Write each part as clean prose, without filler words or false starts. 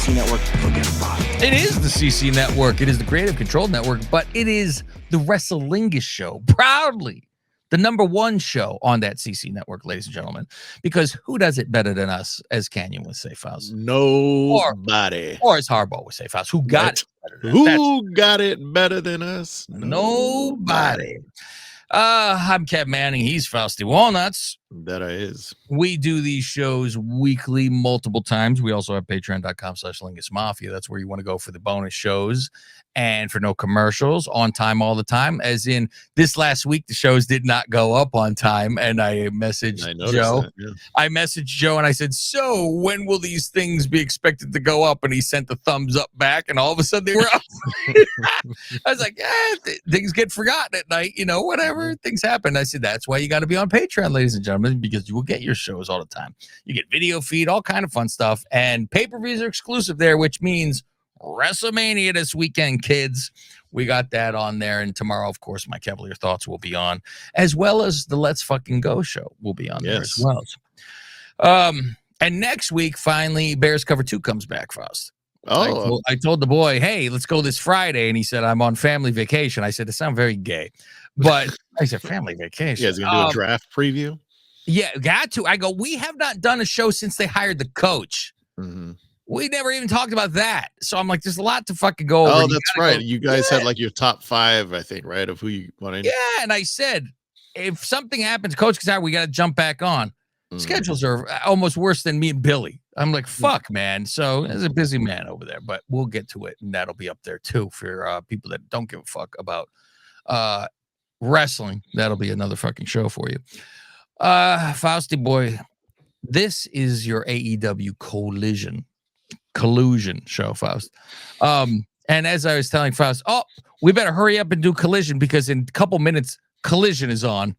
CC Network, forget about it. It is the CC Network. It is the Creative Control Network, but it is the Lingus Show. Proudly the #1 show on that CC Network, ladies and gentlemen, because who does it better than us, as Canyon would say, Faust? Nobody. Or as Harbaugh would say, Faust. Who got it better than us? Who got it better than us? Nobody. I'm Kev Manning. He's Fausty Walnuts. That is. We do these shows weekly, multiple times. We also have patreon.com/Lingus Mafia. That's where you want to go for the bonus shows and for no commercials, on time all the time. As in this last week, the shows did not go up on time. And I messaged Joe. That, yeah. I messaged Joe and I said, so when will these things be expected to go up? And he sent the thumbs up back, and all of a sudden they were up. I was like, things get forgotten at night, whatever, things happen. I said, that's why you got to be on Patreon, ladies and gentlemen, because you will get your shows all the time. You get video feed, all kind of fun stuff, and pay-per-views are exclusive there, which means WrestleMania this weekend, kids. We got that on there, and tomorrow, of course, my Cavalier Thoughts will be on, as well as the Let's Fucking Go show will be on there as well. And next week, finally, Bears Cover 2 comes back, Faust. Oh, I told the boy, hey, let's go this Friday. And he said, I'm on family vacation. I said, it sounds very gay. But I said, family vacation. Yeah, he's going to do a draft preview? Yeah, got to. I go, we have not done a show since they hired the coach. Mm-hmm. We never even talked about that. So I'm like, there's a lot to fucking go over. Oh, that's right. You guys had like your top 5, I think, right, of who you wanted. Yeah, and I said, if something happens, coach gets out, we got to jump back on. Schedules are almost worse than me and Billy. I'm like, fuck, man. So there's a busy man over there, but we'll get to it, and that'll be up there too for people that don't give a fuck about wrestling. That'll be another fucking show for you. Fausty boy, this is your AEW collusion show, Faust. And as I was telling Faust, we better hurry up and do Collision, because in a couple minutes, Collision is on.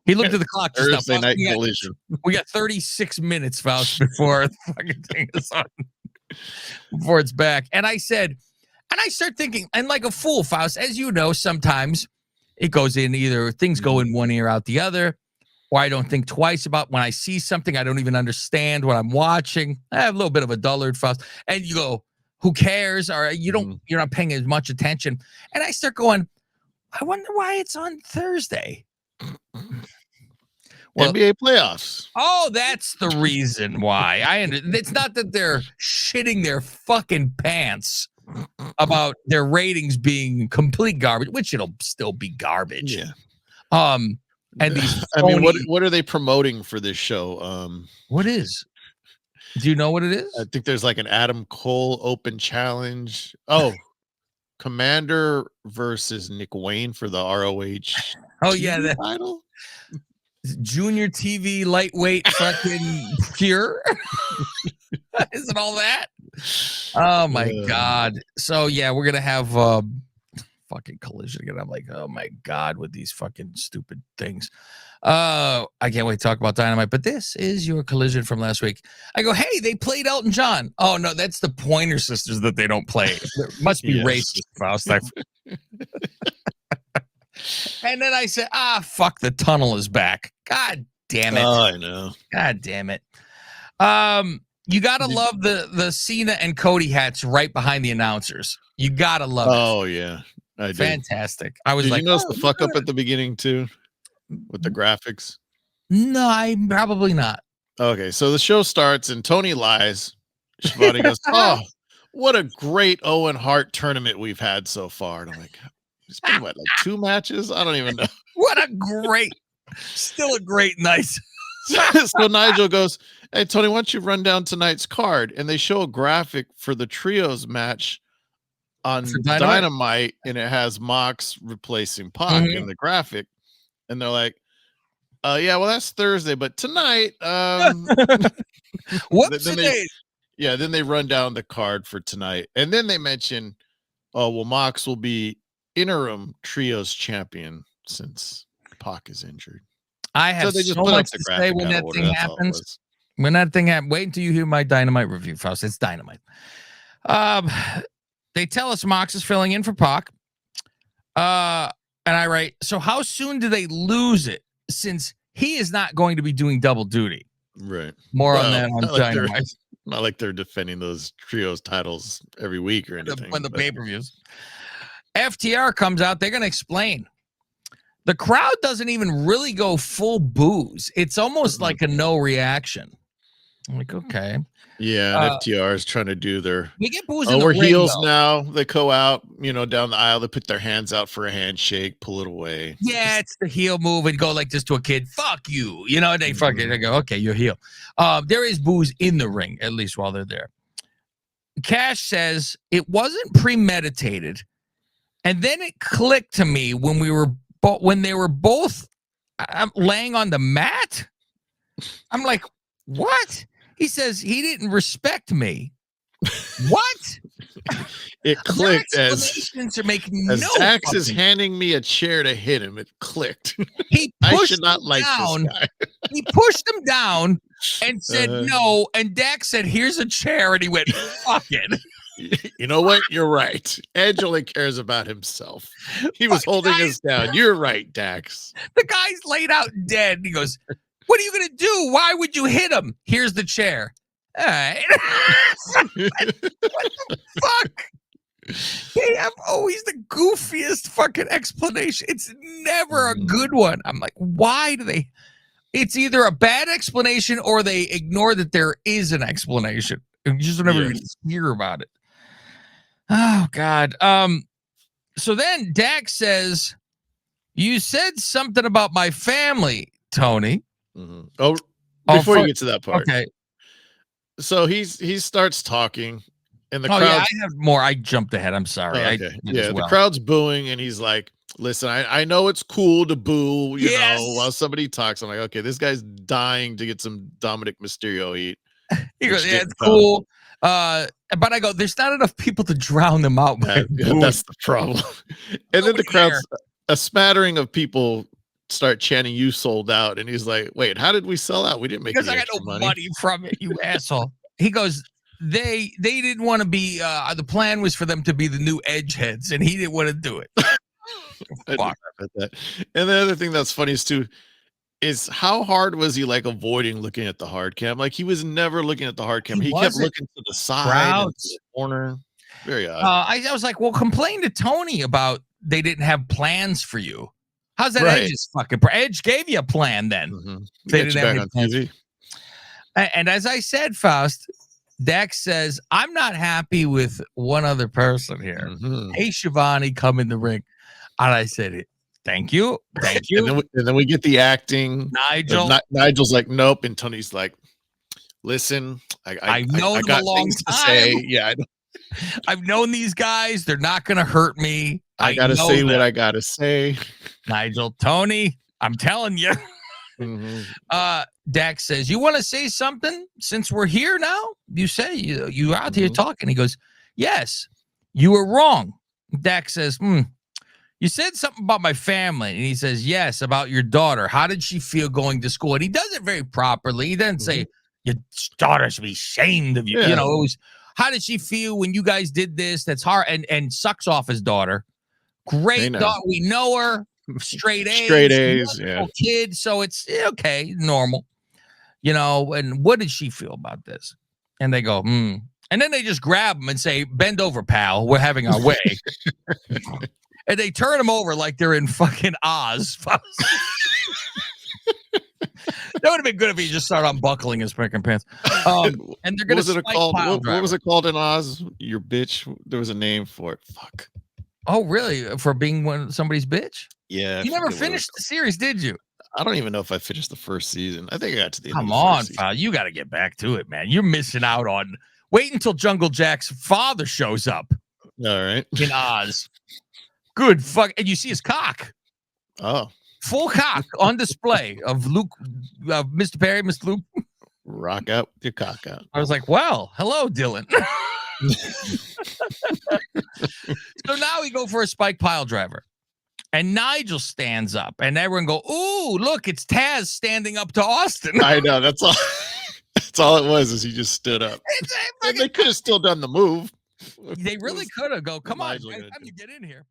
He looked at the clock. Thursday night Collision. We got 36 minutes, Faust, before the fucking thing is on. Before it's back. And I said, and I start thinking, and like a fool, Faust, as you know, sometimes it goes in either things go in one ear out the other, or I don't think twice about when I see something. I don't even understand what I'm watching. I have a little bit of a dullard, Faust. And you go, who cares? Or you're not paying as much attention. And I start going, I wonder why it's on Thursday. Well, NBA playoffs. Oh, that's the reason why. It's not that they're shitting their fucking pants about their ratings being complete garbage, which it'll still be garbage. Yeah. And these what are they promoting for this show? What is? Do you know what it is? I think there's like an Adam Cole open challenge. Oh, Commander versus Nick Wayne for the ROH. Oh yeah, that title. Junior TV lightweight fucking pure. Is it all that? Oh my god. So yeah, we're gonna have fucking Collision again. I'm like, oh my god, with these fucking stupid things. I can't wait to talk about Dynamite, but this is your Collision from last week. I go, hey, they played Elton John. Oh no, that's the Pointer Sisters that they don't play. It must be racist, Faust. And then I said, fuck, the tunnel is back. God damn it. Oh, I know. God damn it. You gotta love the Cena and Cody hats right behind the announcers. You gotta love it. Oh yeah. I did. Fantastic. I was did like, you notice the fuck up at the beginning too? With the graphics? No, I probably not. Okay, so the show starts and Tony lies. Shivani goes, oh, what a great Owen Hart tournament we've had so far. And I'm like, it's been what, like 2 matches? I don't even know. What a great, still a great night. So Nigel goes, hey, Tony, why don't you run down tonight's card? And they show a graphic for the trios match on Dynamite, and it has Mox replacing Pac in the graphic. And they're like, yeah, well, that's Thursday, but tonight, whoops, then they run down the card for tonight. And then they mention, oh, well, Mox will be interim trios champion since Pac is injured. I have so much to say when that thing happens. When that thing happens, wait until you hear my Dynamite review, Faust. It's Dynamite. They tell us Mox is filling in for Pac. And I write, so how soon do they lose it, since he is not going to be doing double duty? Right. More on that on Dynamite. Not like they're defending those trios titles every week or anything. When the pay-per-views. FTR comes out, they're going to explain. The crowd doesn't even really go full booze. It's almost like a no reaction. I'm like, okay. Yeah, and FTR is trying to do their. We get booze in the we're ring, heels though. now. They go out, down the aisle. They put their hands out for a handshake, pull it away. Yeah, it's the heel move and go like this to a kid. Fuck you. They fucking they go, okay, you're heel. There is booze in the ring, at least while they're there. Cash says it wasn't premeditated. And then it clicked to me when they were both laying on the mat. I'm like, what? He says he didn't respect me. What? It clicked as Dax is handing me a chair to hit him. It clicked. He I should not like this guy. He pushed him down and said no. And Dax said, "Here's a chair," and he went, "Fuck it." You know what? You're right. Edge only cares about himself. He was holding us down. You're right, Dax. The guy's laid out dead. He goes, "What are you gonna do? Why would you hit him? Here's the chair." All right. What the fuck? They have always the goofiest fucking explanation. It's never a good one. I'm like, why do they? It's either a bad explanation or they ignore that there is an explanation. You just never even hear about it. Oh God. So then Dax says, "You said something about my family, Tony." Mm-hmm. Oh, before you get to that part, okay. So he starts talking, and the crowd. Yeah, I have more. I jumped ahead. I'm sorry. Okay. The crowd's booing, and he's like, "Listen, I know it's cool to boo, you know, while somebody talks." I'm like, okay, this guy's dying to get some Dominic Mysterio heat. He goes, "Yeah, it's cool." But I go, "There's not enough people to drown them out." That's the problem. And then the crowd's a smattering of people start chanting, "You sold out," and he's like, "Wait, how did we sell out? We didn't make any extra money from it, you asshole." He goes, they didn't want to be the plan was for them to be the new edge heads, and he didn't want to do it. Fuck. And the other thing that's funny is how hard was he like avoiding looking at the hard cam? Like he was never looking at the hard cam. He kept looking to the side, and to the corner. Very odd. I was like, well, complain to Tony about they didn't have plans for you. How's that Edge's fucking Edge gave you a plan then? Mm-hmm. They didn't have any plans. And as I said, Faust, Dax says, "I'm not happy with one other person here. Mm-hmm. Hey, Shivani, come in the ring." And I said, "Thank you. Thank you." and then we get the acting. Nigel's like, "Nope." And Tony's like, "Listen, I know I got things to say. Yeah, I've known these guys. They're not going to hurt me. I got to say what I got to say." Nigel, Tony, I'm telling you. Mm-hmm. Dax says, "You want to say something since we're here now? You say you're out here talking." He goes, "Yes, you were wrong." Dax says, "You said something about my family." And he says, "Yes, about your daughter. How did she feel going to school?" And he does it very properly. He doesn't say, "Your daughter should be ashamed of you." Yeah. You know, it was, "How did she feel when you guys did this?" That's hard. And sucks off his daughter. Great daughter. We know her. Straight A's. Yeah. Kid. So it's okay, normal. You know, and what did she feel about this? And they go, And then they just grab him and say, "Bend over, pal. We're having our way." And they turn him over like they're in fucking Oz. That would have been good if he just started unbuckling his freaking pants. And they're going to what was it called in Oz? Your bitch. There was a name for it. Fuck. Oh, really? For being somebody's bitch? Yeah. You never finished the series, did you? I don't even know if I finished the first season. I think I got to the end. Come on, pal. You got to get back to it, man. You're missing out on. Wait until Jungle Jack's father shows up. All right. In Oz. Good fuck. And you see his cock. Oh. Full cock on display of Luke, Mr. Perry, Mr. Luke. Rock out your cock out. I was like, well, hello, Dylan. So now we go for a spike pile driver. And Nigel stands up, and everyone go, "Ooh, look, it's Taz standing up to Austin." I know, that's all. That's all it was. Is he just stood up? And they could have still done the move. They really could have. Come on, by the time you get in here.